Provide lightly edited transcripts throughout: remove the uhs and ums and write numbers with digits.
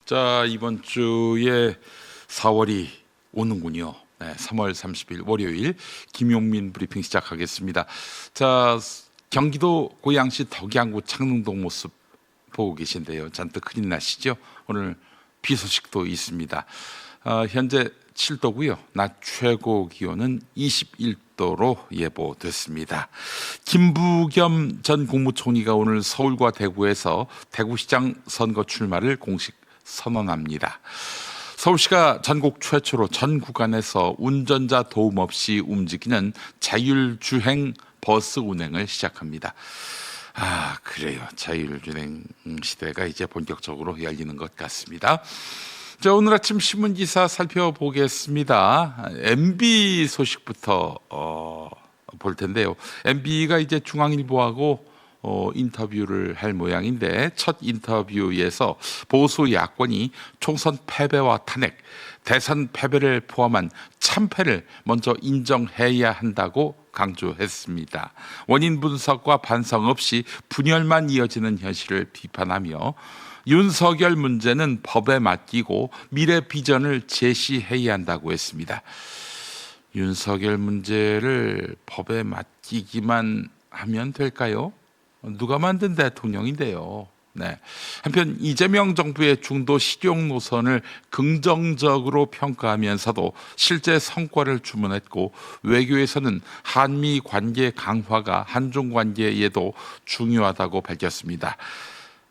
자, 이번 주에 4월이 오는군요. 네, 3월 30일 월요일 김용민 브리핑 시작하겠습니다. 자, 경기도 고양시 덕양구 창릉동 모습 보고 계신데요. 잔뜩 흐린 날씨죠. 오늘 비 소식도 있습니다. 현재 7도고요. 낮 최고 기온은 21도로 예보됐습니다. 김부겸 전 국무총리가 오늘 서울과 대구에서 대구시장 선거 출마를 공식 선언합니다. 서울시가 전국 최초로 전 구간에서 운전자 도움 없이 움직이는 자율주행 버스 운행을 시작합니다. 그래요. 자율주행 시대가 이제 본격적으로 열리는 것 같습니다. 자, 오늘 아침 신문기사 살펴보겠습니다. MB 소식부터 볼 텐데요. MB가 이제 중앙일보하고 인터뷰를 할 모양인데, 첫 인터뷰에서 보수 야권이 총선 패배와 탄핵, 대선 패배를 포함한 참패를 먼저 인정해야 한다고 강조했습니다. 원인 분석과 반성 없이 분열만 이어지는 현실을 비판하며 윤석열 문제는 법에 맡기고 미래 비전을 제시해야 한다고 했습니다. 윤석열 문제를 법에 맡기기만 하면 될까요? 누가 만든 대통령인데요. 네. 한편 이재명 정부의 중도 실용 노선을 긍정적으로 평가하면서도 실제 성과를 주문했고, 외교에서는 한미 관계 강화가 한중 관계에도 중요하다고 밝혔습니다.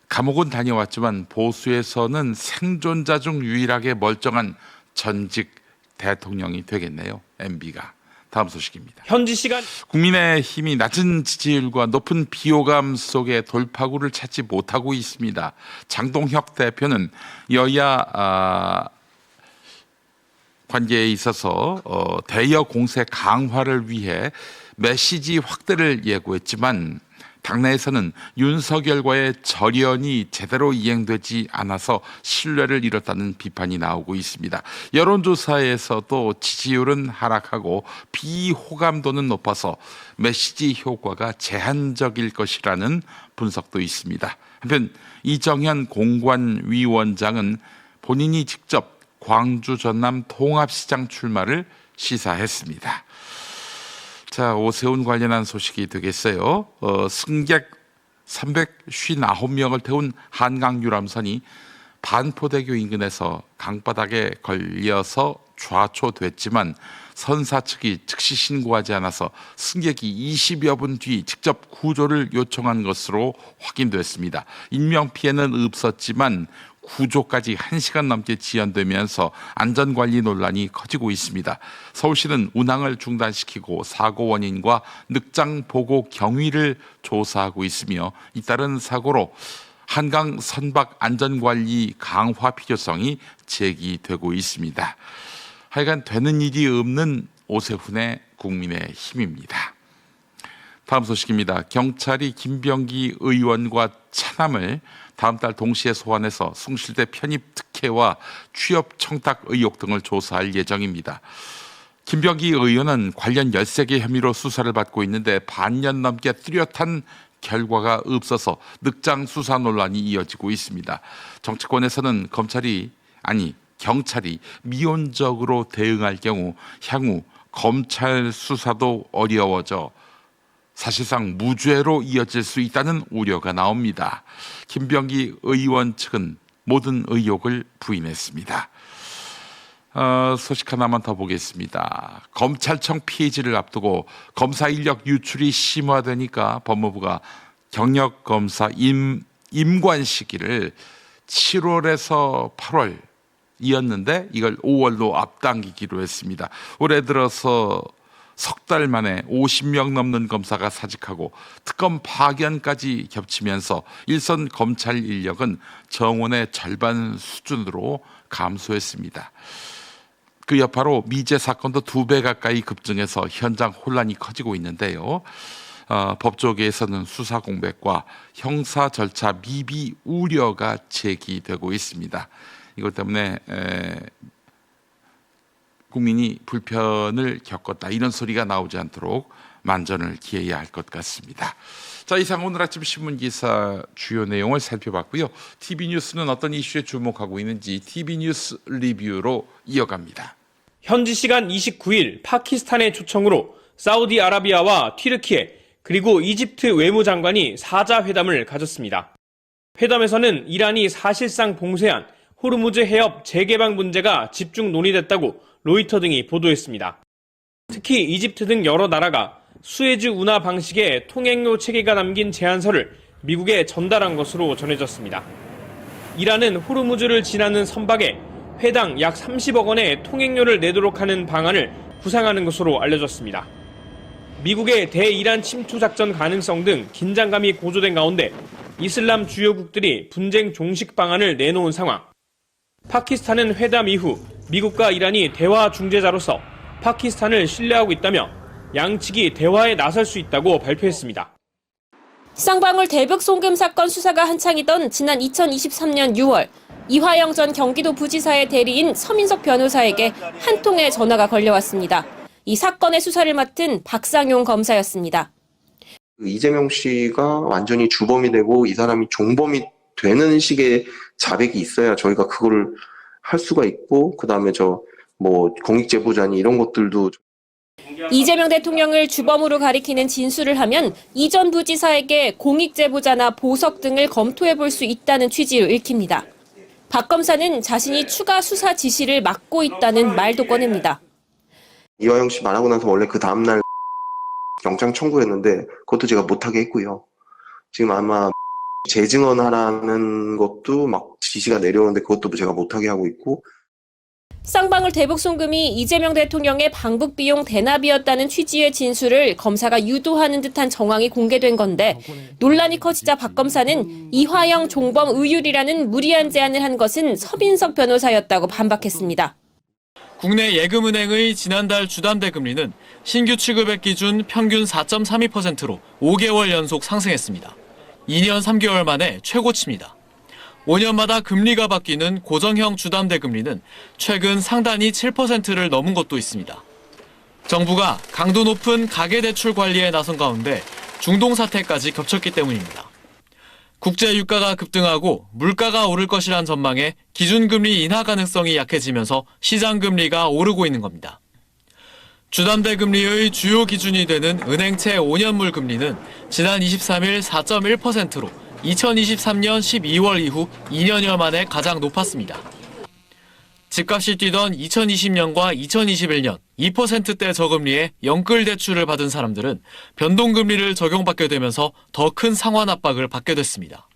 감옥은 다녀왔지만 보수에서는 생존자 중 유일하게 멀쩡한 전직 대통령이 되겠네요. MB가. 다음 소식입니다. 현지 시간 국민의힘이 낮은 지지율과 높은 비호감 속에 돌파구를 찾지 못하고 있습니다. 장동혁 대표는 여야 관계에 있어서 대여 공세 강화를 위해 메시지 확대를 예고했지만, 당내에서는 윤석열과의 절연이 제대로 이행되지 않아서 신뢰를 잃었다는 비판이 나오고 있습니다. 여론조사에서도 지지율은 하락하고 비호감도는 높아서 메시지 효과가 제한적일 것이라는 분석도 있습니다. 한편 이정현 공관위원장은 본인이 직접 광주 전남 통합시장 출마를 시사했습니다. 자, 오세훈 관련한 소식이 되겠어요. 승객 359명을 태운 한강 유람선이 반포대교 인근에서 강바닥에 걸려서 좌초됐지만 선사 측이 즉시 신고하지 않아서 승객이 20여 분 뒤 직접 구조를 요청한 것으로 확인됐습니다. 인명피해는 없었지만 구조까지 1시간 넘게 지연되면서 안전관리 논란이 커지고 있습니다. 서울시는 운항을 중단시키고 사고 원인과 늑장 보고 경위를 조사하고 있으며, 잇따른 사고로 한강 선박 안전관리 강화 필요성이 제기되고 있습니다. 하여간 되는 일이 없는 오세훈의 국민의힘입니다. 다음 소식입니다. 경찰이 김병기 의원과 차남을 다음 달 동시에 소환해서 숭실대 편입 특혜와 취업 청탁 의혹 등을 조사할 예정입니다. 김병기 의원은 관련 13개 혐의로 수사를 받고 있는데, 반년 넘게 뚜렷한 결과가 없어서 늑장 수사 논란이 이어지고 있습니다. 정치권에서는 경찰이 미온적으로 대응할 경우 향후 검찰 수사도 어려워져 사실상 무죄로 이어질 수 있다는 우려가 나옵니다. 김병기 의원 측은 모든 의혹을 부인했습니다. 소식 하나만 더 보겠습니다. 검찰청 폐지를 앞두고 검사 인력 유출이 심화되니까 법무부가 경력검사 임관 시기를 7월에서 8월 이었는데 이걸 5월로 앞당기기로 했습니다. 올해 들어서 석 달 만에 50명 넘는 검사가 사직하고 특검 파견까지 겹치면서 일선 검찰 인력은 정원의 절반 수준으로 감소했습니다. 그 여파로 미제 사건도 2배 가까이 급증해서 현장 혼란이 커지고 있는데요. 법조계에서는 수사 공백과 형사 절차 미비 우려가 제기되고 있습니다. 이것 때문에 국민이 불편을 겪었다, 이런 소리가 나오지 않도록 만전을 기해야 할 것 같습니다. 자, 이상 오늘 아침 신문 기사 주요 내용을 살펴봤고요. TV 뉴스는 어떤 이슈에 주목하고 있는지 TV 뉴스 리뷰로 이어갑니다. 현지 시간 29일 파키스탄의 초청으로 사우디아라비아와 튀르키예 그리고 이집트 외무장관이 4자 회담을 가졌습니다. 회담에서는 이란이 사실상 봉쇄한 호르무즈 해협 재개방 문제가 집중 논의됐다고 로이터 등이 보도했습니다. 특히 이집트 등 여러 나라가 수에즈 운하 방식의 통행료 체계가 담긴 제안서를 미국에 전달한 것으로 전해졌습니다. 이란은 호르무즈를 지나는 선박에 회당 약 30억 원의 통행료를 내도록 하는 방안을 구상하는 것으로 알려졌습니다. 미국의 대이란 침투 작전 가능성 등 긴장감이 고조된 가운데 이슬람 주요국들이 분쟁 종식 방안을 내놓은 상황. 파키스탄은 회담 이후 미국과 이란이 대화 중재자로서 파키스탄을 신뢰하고 있다며 양측이 대화에 나설 수 있다고 발표했습니다. 쌍방울 대북 송금 사건 수사가 한창이던 지난 2023년 6월 이화영 전 경기도 부지사의 대리인 서민석 변호사에게 한 통의 전화가 걸려왔습니다. 이 사건의 수사를 맡은 박상용 검사였습니다. 이재명 씨가 완전히 주범이 되고 이 사람이 종범이 되는 식의 자백이 있어야 저희가 그거를 할 수가 있고, 그다음에 공익제보자니 이런 것들도. 이재명 대통령을 주범으로 가리키는 진술을 하면 이 전 부지사에게 공익제보자나 보석 등을 검토해 볼 수 있다는 취지로 읽힙니다. 박 검사는 자신이 추가 수사 지시를 맡고 있다는 말도 꺼냅니다. 이화영 씨 말하고 나서 원래 그 다음날 영장 청구했는데 그것도 제가 못하게 했고요. 지금 아마 재증언하라는 것도 막 지시가 내려오는데 그것도 제가 못하게 하고 있고. 쌍방울 대북 송금이 이재명 대통령의 방북 비용 대납이었다는 취지의 진술을 검사가 유도하는 듯한 정황이 공개된 건데, 논란이 커지자 박 검사는 이화영 종범 의율이라는 무리한 제안을 한 것은 서민석 변호사였다고 반박했습니다. 국내 예금은행의 지난달 주담대 금리는 신규 취급액 기준 평균 4.32%로 5개월 연속 상승했습니다. 2년 3개월 만에 최고치입니다. 5년마다 금리가 바뀌는 고정형 주담대 금리는 최근 상단이 7%를 넘은 곳도 있습니다. 정부가 강도 높은 가계대출 관리에 나선 가운데 중동 사태까지 겹쳤기 때문입니다. 국제 유가가 급등하고 물가가 오를 것이란 전망에 기준금리 인하 가능성이 약해지면서 시장금리가 오르고 있는 겁니다. 주담대 금리의 주요 기준이 되는 은행채 5년물 금리는 지난 23일 4.1%로 2023년 12월 이후 2년여 만에 가장 높았습니다. 집값이 뛰던 2020년과 2021년 2%대 저금리에 영끌 대출을 받은 사람들은 변동금리를 적용받게 되면서 더 큰 상환 압박을 받게 됐습니다.